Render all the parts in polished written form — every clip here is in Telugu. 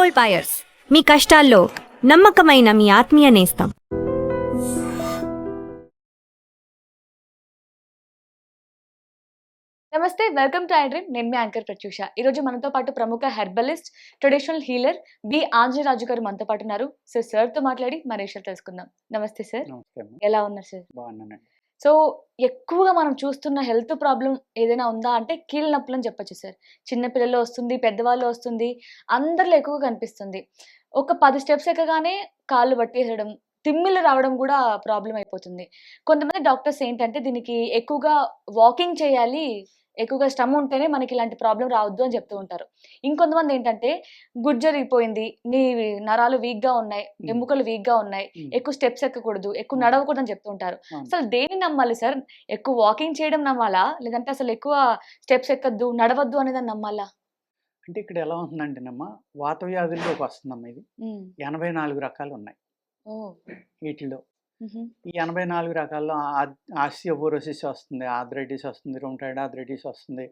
గోల్డ్ బయర్స్, మీ కష్టాల్లో నమ్మకమైన మీ ఆత్మీయ నేస్తం. నమస్తే, వెల్కమ్ టు ఐ డ్రీమ్. నేను మీ యాంకర్ ప్రత్యూష. ఈరోజు మనతో పాటు ప్రముఖ herbalist, traditional healer B Anjaneyaraju గారు మనతో పాటు ఉన్నారు. సార్తో మాట్లాడి మన విషయాలు తెలుసుకుందాం. నమస్తే సార్. ఎలా ఉన్నారు సార్? బాగున్నానండి. సో ఎక్కువగా మనం చూస్తున్న హెల్త్ ప్రాబ్లం ఏదైనా ఉందా అంటే కీళ్ళ నొప్పులు అని చెప్పొచ్చు సార్. చిన్న పిల్లల్లో వస్తుంది, పెద్దవాళ్ళు వస్తుంది, అందరిలో ఎక్కువగా కనిపిస్తుంది. ఒక 10 స్టెప్స్ ఎక్కగానే కాళ్ళు పట్టేసడం, తిమ్మిళ్ళు రావడం కూడా ప్రాబ్లం అయిపోతుంది. కొంతమంది డాక్టర్స్ ఏంటంటే దీనికి ఎక్కువగా వాకింగ్ చేయాలి, ఎక్కువగా శ్రమ ఉంటేనే మనకి ఇలాంటి ప్రాబ్లం రావద్దు అని చెప్తూ ఉంటారు. ఇంకొంతమంది ఏంటంటే గుజ్జరిగిపోయింది, నీ నరాలు వీక్‌గా ఉన్నాయి, ఎముకలు వీక్‌గా ఉన్నాయి, ఎక్కువ స్టెప్స్ ఎక్కకూడదు, ఎక్కువ నడవకూడదు అని చెప్తూ ఉంటారు. అసలు దేన్ని నమ్మాలి సార్? ఎక్కువ వాకింగ్ చేయడం నమ్మాలా? లేదంటే అసలు ఎక్కువ స్టెప్స్ ఎక్కద్దు, నడవద్దు అనేదాన్ని నమ్మాలా? అంటే ఇక్కడ ఎలా ఉంటుందంటేనమ్మా, వాత వ్యాధుల్లోకి వస్తుందమ్మా ఇది. 84 రకాలు ఉన్నాయి ఓహ్! వీటిలో. ఈ 84 రకాల్లో ఆస్టియోపోరోసిస్ వస్తుంది, ఆర్థరైటిస్ వస్తుంది, రొమటాయిడ్ ఆర్థరైటిస్ వస్తుంది.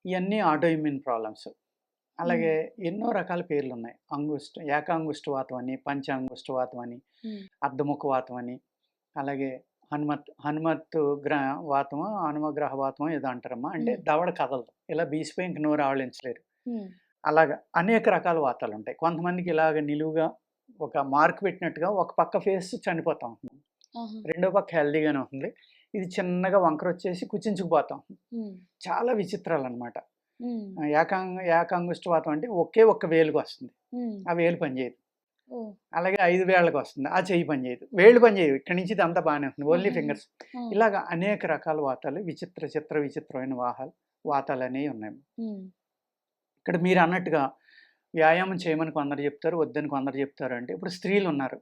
ఇవన్నీ ఆటో ఇమ్యూన్ ప్రాబ్లమ్స్. అలాగే ఎన్నో రకాల పేర్లు ఉన్నాయి. ఏకాంగుష్ట వాతం అని, పంచాంగుష్ట వాతం అని, అర్ధముఖ వాతం అని, అలాగే హనుమత్ గ్రహ వాతము, హనుమగ్రహ వాతము ఏదో అంటారమ్మా. అంటే దవడ కదలదు, ఇలా బీసిపోయి ఇంక నోరు ఆవలించలేరు. అలాగా అనేక రకాల వాతాలు ఉంటాయి. కొంతమందికి ఇలాగ నిలువుగా ఒక మార్క్ పెట్టినట్టుగా ఒక పక్క ఫేస్ చనిపోతా ఉంటుంది, రెండో పక్క హెల్దీగానే ఉంటుంది. ఇది చిన్నగా వంకర వచ్చేసి కుచించుకుపోతాం. చాలా విచిత్రాలు అనమాట. ఏకాంగుష్టవాతం అంటే ఒకే ఒక్క వేలుకి వస్తుంది, ఆ వేలు పనిచేయదు. అలాగే 5 వేళ్ళకి వస్తుంది, ఆ చెయ్యి పనిచేయదు. వేళ్ళు పనిచేయదు, ఇక్కడి నుంచి ఇదంతా బాగానే ఉంటుంది, ఓన్లీ ఫింగర్స్. ఇలాగ అనేక రకాల వాతాలు, విచిత్రమైన వాతాలు అనేవి ఉన్నాయి. ఇక్కడ మీరు అన్నట్టుగా వ్యాయామం చేయమని కొందరు చెప్తారు, వద్దని కొందరు చెప్తారు. అంటే ఇప్పుడు స్త్రీలు ఉన్నారు,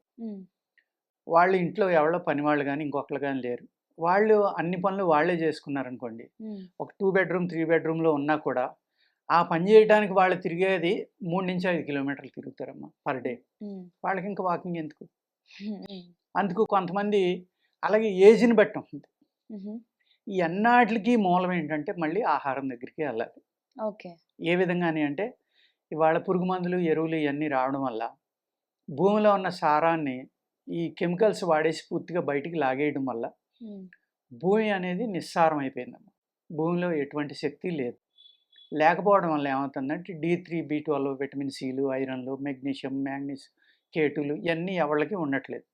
వాళ్ళు ఇంట్లో ఎవరో పని వాళ్ళు కానీ ఇంకొకరు కానీ లేరు, వాళ్ళు అన్ని పనులు వాళ్ళే చేసుకున్నారనుకోండి, ఒక 2 బెడ్రూమ్ 3 బెడ్రూమ్లో ఉన్నా కూడా ఆ పని చేయడానికి వాళ్ళు తిరిగేది 3 నుంచి 5 కిలోమీటర్లు తిరుగుతారమ్మా పర్ డే. వాళ్ళకి ఇంకా వాకింగ్ ఎందుకు? అందుకు కొంతమంది అలాగే ఏజ్ని బట్టి ఉంటుంది. ఈ అన్నిటికీ మూలం ఏంటంటే మళ్ళీ ఆహారం దగ్గరికి వెళ్ళాలి. ఓకే. ఏ విధంగాని అంటే ఇవాళ పురుగు మందులు, ఎరువులు ఇవన్నీ రావడం వల్ల భూమిలో ఉన్న సారాన్ని ఈ కెమికల్స్ వాడేసి పూర్తిగా బయటికి లాగేయడం వల్ల భూమి అనేది నిస్సారం అయిపోయిందమ్మా. భూమిలో ఎటువంటి శక్తి లేదు. లేకపోవడం వల్ల ఏమవుతుందంటే D3, B12, విటమిన్ సిలు, ఐరన్లు, మెగ్నీషియం, మ్యాంగనీస్, కేటులు ఇవన్నీ ఎవరికి ఉండట్లేదు.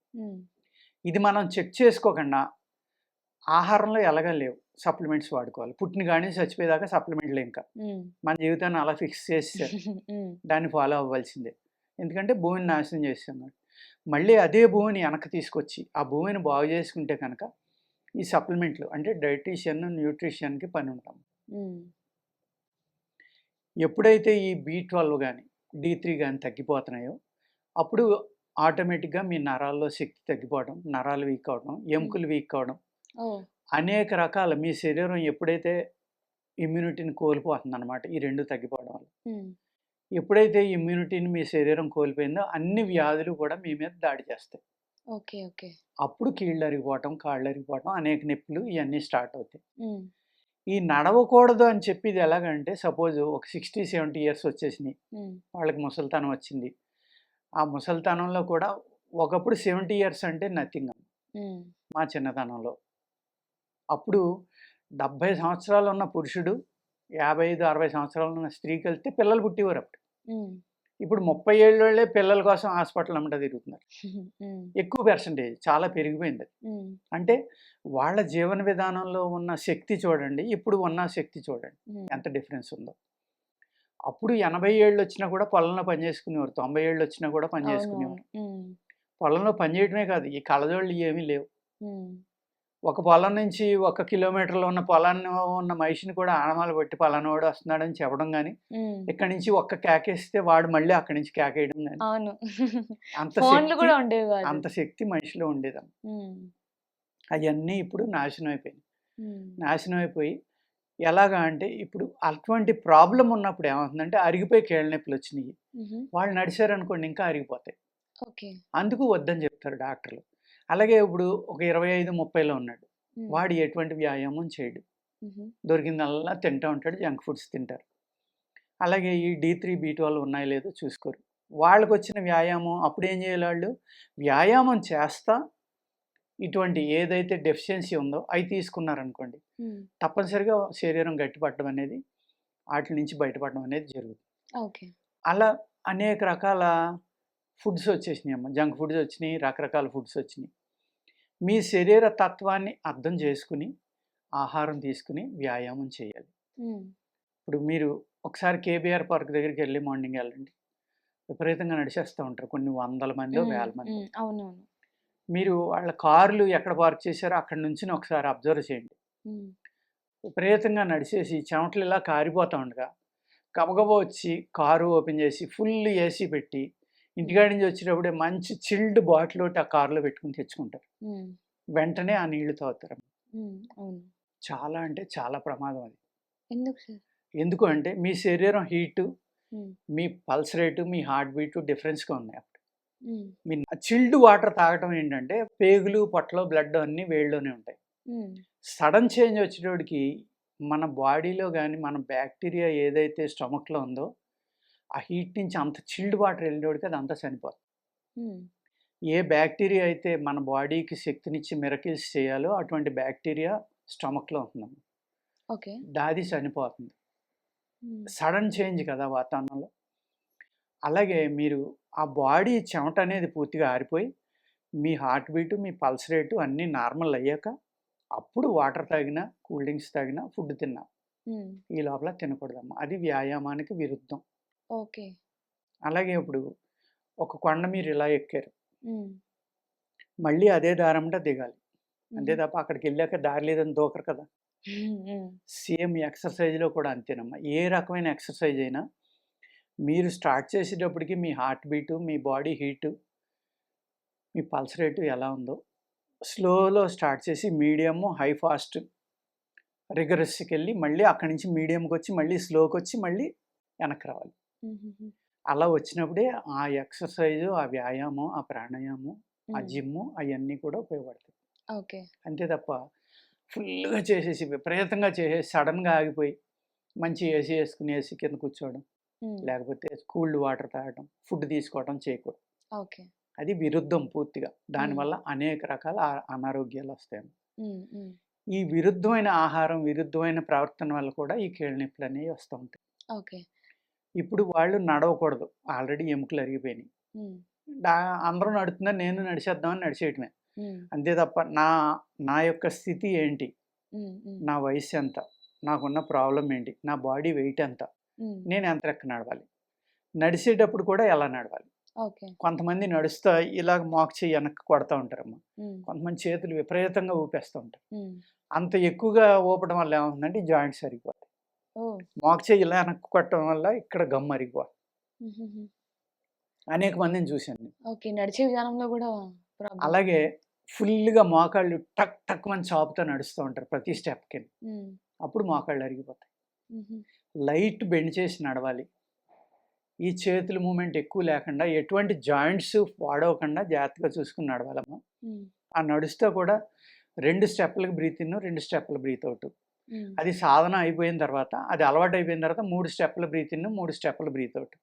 ఇది మనం చెక్ చేసుకోకుండా ఆహారంలో ఎలాగా లేవు, సప్లిమెంట్స్ వాడుకోవాలి. పుట్టిన కానీ చచ్చిపోయేదాకా సప్లిమెంట్లు. ఇంకా మన జీవితాన్ని అలా ఫిక్స్ చేసేసారు, దాన్ని ఫాలో అవ్వాల్సిందే. ఎందుకంటే భూమిని నాశనం చేస్తాం. మళ్ళీ అదే భూమిని వెనక్కి తీసుకొచ్చి ఆ భూమిని బాగు చేసుకుంటే కనుక ఈ సప్లిమెంట్లు అంటే డైటీషియన్, న్యూట్రిషన్కి పని ఉంటాం. ఎప్పుడైతే ఈ B12 కానీ D3 కానీ తగ్గిపోతున్నాయో అప్పుడు ఆటోమేటిక్గా మీ నరాల్లో శక్తి తగ్గిపోవడం, నరాలు వీక్ అవడం, ఎముకలు వీక్ అవడం, అనేక రకాల మీ శరీరం ఎప్పుడైతే ఇమ్యూనిటీని కోల్పోతుంది అనమాట. ఈ రెండు తగ్గిపోవడం వల్ల ఎప్పుడైతే ఇమ్యూనిటీని మీ శరీరం కోల్పోయిందో అన్ని వ్యాధులు కూడా మీ మీద దాడి చేస్తాయి. ఓకే. ఓకే. అప్పుడు కీళ్ళు అరిగిపోవటం, కాళ్ళు అరిగిపోవటం, అనేక నొప్పులు ఇవన్నీ స్టార్ట్ అవుతాయి. ఈ నడవకూడదు అని చెప్పి ఇది ఎలాగంటే సపోజ్ ఒక 60-70 ఇయర్స్ వచ్చేసినాయి, వాళ్ళకి ముసలితనం వచ్చింది. ఆ ముసలితనంలో కూడా ఒకప్పుడు 70 ఇయర్స్ అంటే నథింగ్ మా చిన్నతనంలో. అప్పుడు 70 సంవత్సరాలు ఉన్న పురుషుడు 55-60 సంవత్సరాలు ఉన్న స్త్రీకి వెళ్తే పిల్లలు పుట్టేవారు. అప్పుడు ఇప్పుడు 30 ఏళ్ళే పిల్లల కోసం హాస్పిటల్ అమ్మట తిరుగుతున్నారు. ఎక్కువ పర్సంటేజ్, చాలా పెరిగిపోయింది. అంటే వాళ్ళ జీవన విధానంలో ఉన్న శక్తి చూడండి, ఇప్పుడు ఉన్న శక్తి చూడండి ఎంత డిఫరెన్స్ ఉందో. అప్పుడు 80 ఏళ్ళు వచ్చినా కూడా పొలంలో పని చేసుకునేవారు, 90 ఏళ్ళు వచ్చినా కూడా పని చేసుకునేవారు. పొలంలో పని చేయడమే కాదు, ఈ కళ్ళజోళ్ళు ఏమీ లేవు. ఒక పొలం నుంచి 1 కిలోమీటర్లో ఉన్న పొలాన్ని ఉన్న మనిషిని కూడా ఆనమాలు పెట్టి పలానోడు వస్తున్నాడని చెప్పడం కానీ, ఇక్కడి నుంచి ఒక్క కేకేస్తే వాడు మళ్ళీ అక్కడి నుంచి కేకేయడం కానీ, అంత శక్తి మనిషిలో ఉండేదమ్మ. అవన్నీ ఇప్పుడు నాశనం అయిపోయింది. నాశనం అయిపోయి ఎలాగా అంటే ఇప్పుడు అటువంటి ప్రాబ్లం ఉన్నప్పుడు ఏమవుతుందంటే అరిగిపోయి కీళ్ళ నొప్పులు వచ్చినాయి, వాళ్ళు నడిచారనుకోండి ఇంకా అరిగిపోతాయి. అందుకు వద్దని చెప్తారు డాక్టర్లు. అలాగే ఇప్పుడు ఒక 25-30లో ఉన్నాడు, వాడు ఎటువంటి వ్యాయామం చేయడు, దొరికిందల్లా తింటూ ఉంటాడు, జంక్ ఫుడ్స్ తింటారు. అలాగే ఈ D3, B12 ఉన్నాయో లేదో చూసుకోరు. వాళ్ళకొచ్చిన వ్యాయామం అప్పుడేం చేయాలి వాళ్ళు? వ్యాయామం చేస్తా ఇటువంటి ఏదైతే డెఫిషియన్సీ ఉందో అవి తీసుకున్నారనుకోండి, తప్పనిసరిగా శరీరం గట్టిపడడం అనేది, ఆటిల నుంచి బయటపడడం అనేది జరుగుతుంది. ఓకే. అలా అనేక రకాల ఫుడ్స్ వచ్చేసినాయమ్మ. జంక్ ఫుడ్స్ వచ్చినాయి, రకరకాల ఫుడ్స్ వచ్చినాయి. మీ శరీర తత్వాన్ని అర్థం చేసుకుని, ఆహారం తీసుకుని వ్యాయామం చేయాలి. ఇప్పుడు మీరు ఒకసారి కేబీఆర్ పార్క్ దగ్గరికి వెళ్ళి మార్నింగ్ వెళ్ళండి. విపరీతంగా నడిచేస్తూ ఉంటారు. కొన్ని వందల మందో, వేల మంది. అవునవును. మీరు వాళ్ళ కార్లు ఎక్కడ పార్క్ చేశారో అక్కడి నుంచి ఒకసారి అబ్జర్వ్ చేయండి. విపరీతంగా నడిచేసి చెమటలు ఇలా కారిపోతూ ఉండగా గబగబా వచ్చి కారు ఓపెన్ చేసి ఫుల్ ఏసీ పెట్టి ఇంటికాడి నుంచి వచ్చేటప్పుడే మంచి చిల్డ్ బాటిల్ ఒకటి ఆ కారులో పెట్టుకుని తెచ్చుకుంటారు. వెంటనే ఆ నీళ్లు తాగుతారు. అవును. చాలా అంటే చాలా ప్రమాదం అది. ఎందుకు సార్? ఎందుకు అంటే మీ శరీరం హీటు, మీ పల్స్ రేటు, మీ హార్ట్ బీటు డిఫరెన్స్గా ఉన్నాయి. అప్పుడు మీ చిల్డ్ వాటర్ తాగటం ఏంటంటే పేగులు, పొట్టలో బ్లడ్ అన్నీ వేళ్ళలోనే ఉంటాయి. సడన్ చేంజ్ వచ్చేటోడికి మన బాడీలో కానీ మన బ్యాక్టీరియా ఏదైతే స్టమక్లో ఉందో ఆ హీట్ నుంచి అంత చిల్డ్ వాటర్ వెళ్ళేవాడికి అది అంతా చనిపోతుంది. ఏ బ్యాక్టీరియా అయితే మన బాడీకి శక్తినిచ్చి మిరకిల్స్ చేయాలో అటువంటి బ్యాక్టీరియా స్టమక్లో ఉంటుందమ్మా. ఓకే. దాది చనిపోతుంది. సడన్ చేంజ్ కదా వాతావరణంలో. అలాగే మీరు ఆ బాడీ చెమట అనేది పూర్తిగా ఆరిపోయి మీ హార్ట్ బీటు, మీ పల్స్ రేటు అన్నీ నార్మల్ అయ్యాక అప్పుడు వాటర్ తాగినా, కూల్ డ్రింక్స్ తాగినా, ఫుడ్ తిన్నా. ఈ లోపల తినకూడదమ్మా. అది వ్యాయామానికి విరుద్ధం. ఓకే. అలాగే ఇప్పుడు ఒక కొండ మీరు ఇలా ఎక్కారు, మళ్ళీ అదే దారంట దిగాలి. అంతే తప్ప అక్కడికి వెళ్ళాక దారి లేదని దూకరు కదా. సేమ్ ఎక్సర్సైజ్లో కూడా అంతేనమ్మా. ఏ రకమైన ఎక్సర్సైజ్ అయినా మీరు స్టార్ట్ చేసేటప్పటికి మీ హార్ట్ బీటు, మీ బాడీ హీటు, మీ పల్స్ రేటు ఎలా ఉందో స్లోలో స్టార్ట్ చేసి మీడియము, హై ఫాస్ట్ రిగరస్కి వెళ్ళి మళ్ళీ అక్కడి నుంచి మీడియంకి వచ్చి మళ్ళీ స్లోకి వచ్చి మళ్ళీ వెనక్కి రావాలి. అలా వచ్చినప్పుడే ఆ ఎక్సర్సైజు, ఆ వ్యాయామం, ఆ ప్రాణాయామం, ఆ జిమ్ము అవన్నీ కూడా ఉపయోగపడతాయి. ఓకే. అంతే తప్ప ఫుల్గా చేసేసి విపరీతంగా చేసేసి సడన్గా ఆగిపోయి మంచి ఏసీ వేసుకుని ఏసీ కింద కూర్చోవడం, లేకపోతే కూల్డ్ వాటర్ తాగడం, ఫుడ్ తీసుకోవడం చేయకూడదు. ఓకే. అది విరుద్ధం పూర్తిగా. దానివల్ల అనేక రకాల అనారోగ్యాలు వస్తాయి. ఈ విరుద్ధమైన ఆహారం, విరుద్ధమైన ప్రవర్తన వల్ల కూడా ఈ కీళ్ళ నొప్పులు అనేవి వస్తూ ఉంటాయి. ఓకే. ఇప్పుడు వాళ్ళు నడవకూడదు, ఆల్రెడీ ఎముకలు అరిగిపోయినాయి. అందరూ నడుతున్నారు, నేను నడిచేద్దామని నడిచేయటమే. అంతే తప్ప నా యొక్క స్థితి ఏంటి, నా వయసు ఎంత, నాకున్న ప్రాబ్లం ఏంటి, నా బాడీ వెయిట్ ఎంత, నేను ఎంత లెక్క నడవాలి, నడిచేటప్పుడు కూడా ఎలా నడవాలి. కొంతమంది నడుస్తా ఇలాగ మోక చెయ్యి వెనక్కి కొడతా ఉంటారమ్మా. కొంతమంది చేతులు విపరీతంగా ఊపేస్తూ ఉంటారు. అంత ఎక్కువగా ఊపడం వల్ల ఏమవుతుందంటే జాయింట్స్ అరిగిపోతాయి. మోక చెయ్యి ఇలా వెనక్కి కొట్టడం వల్ల ఇక్కడ గమ్ అరిగిపోతుంది. అనేక మందిని చూశాను. నడిచే విధానంలో కూడా అలాగే ఫుల్గా మోకాళ్ళు టక్ టక్ మంది చాపుతో నడుస్తూ ఉంటారు ప్రతి స్టెప్కి. అప్పుడు మోకాళ్ళు అరిగిపోతాయి. లైట్ బెండ్ చేసి నడవాలి. ఈ చేతుల మూమెంట్ ఎక్కువ లేకుండా ఎటువంటి జాయింట్స్ వాడవకుండా జాగ్రత్తగా చూసుకుని నడవాలమ్మా. ఆ నడుస్తూ కూడా 2 స్టెప్పులకు బ్రీత్ ఇన్, 2 స్టెప్పుల బ్రీత్ అవుట్. అది సాధన అయిపోయిన తర్వాత, అది అలవాటు అయిపోయిన తర్వాత 3 స్టెప్పుల బ్రీత్ ఇన్, 3 స్టెప్పుల బ్రీత్ అవుట్.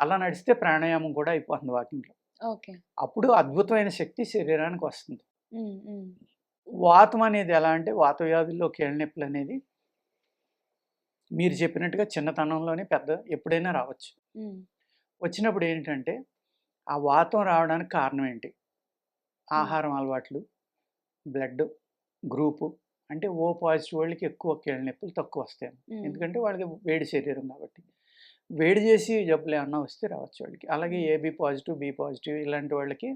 అలా నడిస్తే ప్రాణాయామం కూడా అయిపోతుంది వాకింగ్లో. అప్పుడు అద్భుతమైన శక్తి శరీరానికి వస్తుంది. వాతం అనేది ఎలా అంటే, వాత వ్యాధుల్లో కీళ్ళ నొప్పులు అనేది మీరు చెప్పినట్టుగా చిన్నతనంలోనే ఎప్పుడైనా రావచ్చు. వచ్చినప్పుడు ఏంటంటే ఆ వాతం రావడానికి కారణం ఏంటి? ఆహారం అలవాట్లు, బ్లడ్ గ్రూపు. అంటే ఓ పాజిటివ్ వాళ్ళకి ఎక్కువ కీళ్ళ నొప్పులు తక్కువ వస్తాయి. ఎందుకంటే వాళ్ళకి వేడి శరీరం కాబట్టి. వేడి చేసి జబ్బులు ఏమన్నా వస్తే రావచ్చు వాళ్ళకి. అలాగే ఏబీ పాజిటివ్, బి పాజిటివ్ ఇలాంటి వాళ్ళకి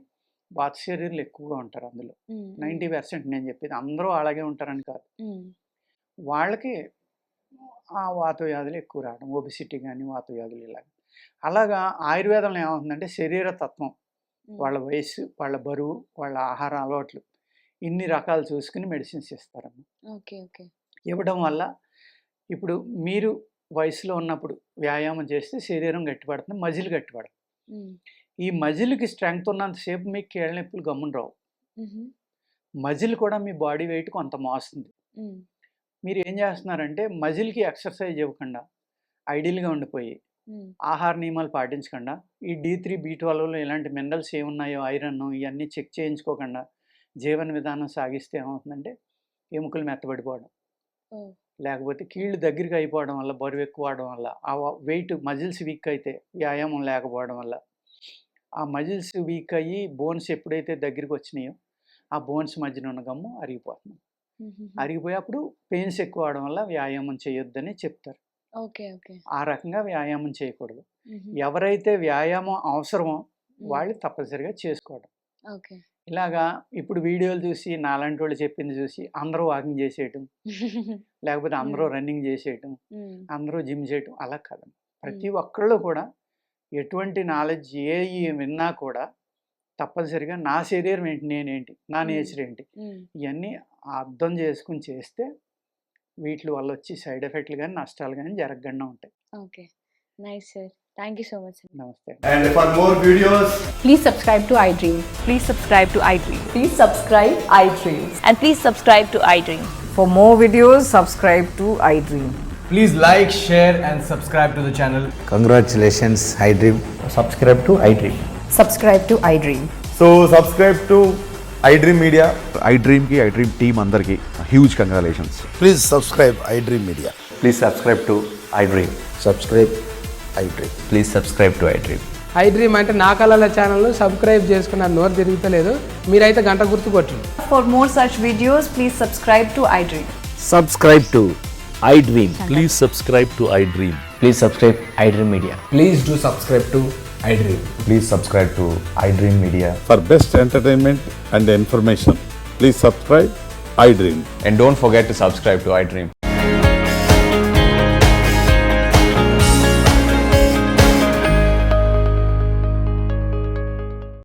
వాత శరీరాలు ఎక్కువగా ఉంటారు. అందులో 90% నేను చెప్పేది. అందరూ అలాగే ఉంటారని కాదు. వాళ్ళకి ఆ వాత వ్యాధులు ఎక్కువ రావడం, ఒబిసిటీ కానీ వాత వ్యాధులు ఇలాగ. అలాగా ఆయుర్వేదంలో ఏమవుతుందంటే శరీర తత్వం, వాళ్ళ వయసు, వాళ్ళ బరువు, వాళ్ళ ఆహార అలవాట్లు ఇన్ని రకాలు చూసుకుని మెడిసిన్స్ ఇస్తారమ్మా. ఇవ్వడం వల్ల ఇప్పుడు మీరు వయసులో ఉన్నప్పుడు వ్యాయామం చేస్తే శరీరం గట్టిపడుతుంది, మజిల్ గట్టిపడుతుంది. ఈ మజిల్కి స్ట్రెంగ్త్ ఉన్నంతసేపు మీకు కీళ్ళ నొప్పులు గమ్మున రావు. మజిల్ కూడా మీ బాడీ వెయిట్ కొంత మోస్తుంది. మీరు ఏం చేస్తున్నారంటే మజిల్కి ఎక్సర్సైజ్ ఇవ్వకుండా ఐడియల్గా ఉండిపోయి ఆహార నియమాలు పాటించకుండా ఈ D3 B12 ఇలాంటి మినరల్స్ ఏమున్నాయో ఐరన్ ఇవన్నీ చెక్ చేయించుకోకుండా జీవన విధానం సాగిస్తే ఏమవుతుందంటే ఎముకలు మెత్తబడిపోవడం, లేకపోతే కీళ్ళు దగ్గరికి అయిపోవడం వల్ల, బరువు ఎక్కువ అవడం వల్ల, ఆ వెయిట్ మజిల్స్ వీక్ అయితే వ్యాయామం లేకపోవడం వల్ల ఆ మజిల్స్ వీక్ అయ్యి బోన్స్ ఎప్పుడైతే దగ్గరికి వచ్చినాయో ఆ బోన్స్ మధ్యన ఉన్న గమ్ము అరిగిపోతుంది. అరిగిపోయి అప్పుడు పెయిన్స్ ఎక్కువ అవడం వల్ల వ్యాయామం చేయొద్దని చెప్తారు. ఓకే. ఓకే. ఆ రకంగా వ్యాయామం చేయకూడదు. ఎవరైతే వ్యాయామం అవసరమో వాళ్ళు తప్పనిసరిగా చేసుకోవడం. ఓకే. ఇలాగా ఇప్పుడు వీడియోలు చూసి నాలాంటి వాళ్ళు చెప్పింది చూసి అందరూ వాకింగ్ చేసేయటం, లేకపోతే అందరూ రన్నింగ్ చేసేయటం, అందరూ జిమ్ చేయటం అలా కాదండి. ప్రతి ఒక్కళ్ళు కూడా ఎటువంటి నాలెడ్జ్ విన్నా కూడా తప్పనిసరిగా నా శరీరం ఏంటి, నేనేంటి, నా నేచర్ ఏంటి, ఇవన్నీ అర్థం చేసుకుని చేస్తే వీటి వల్ల వచ్చి సైడ్ ఎఫెక్ట్లు కానీ నష్టాలు కానీ జరగకుండా ఉంటాయి. Okay. Nice sir. Thank you so much. నమస్తే. And for more videos, Please subscribe to iDream. Please subscribe to iDream. Please subscribe iDream. And please subscribe to iDream. For more videos, subscribe to iDream. please like, share and subscribe to the channel. Congratulations, iDream. Subscribe to iDream. Subscribe to iDream. So subscribe to iDream Media. iDream team అందరికి huge congratulations. Please subscribe iDream Media. Please subscribe to iDream. Subscribe iDream. Please subscribe to iDream. iDream అంటే నా కళల ఛానల్ సబ్స్క్రైబ్ చేసుకున్న నోరు తిరుగుతలేదు, మీరైతే గంట గుర్తు కొట్టండి. For more such videos, please subscribe to iDream. Subscribe to iDream. Please subscribe to iDream. Please subscribe iDream Media. Please do subscribe to iDream. Please subscribe to iDream Media. For best entertainment and information, please subscribe iDream. And don't forget to subscribe to iDream.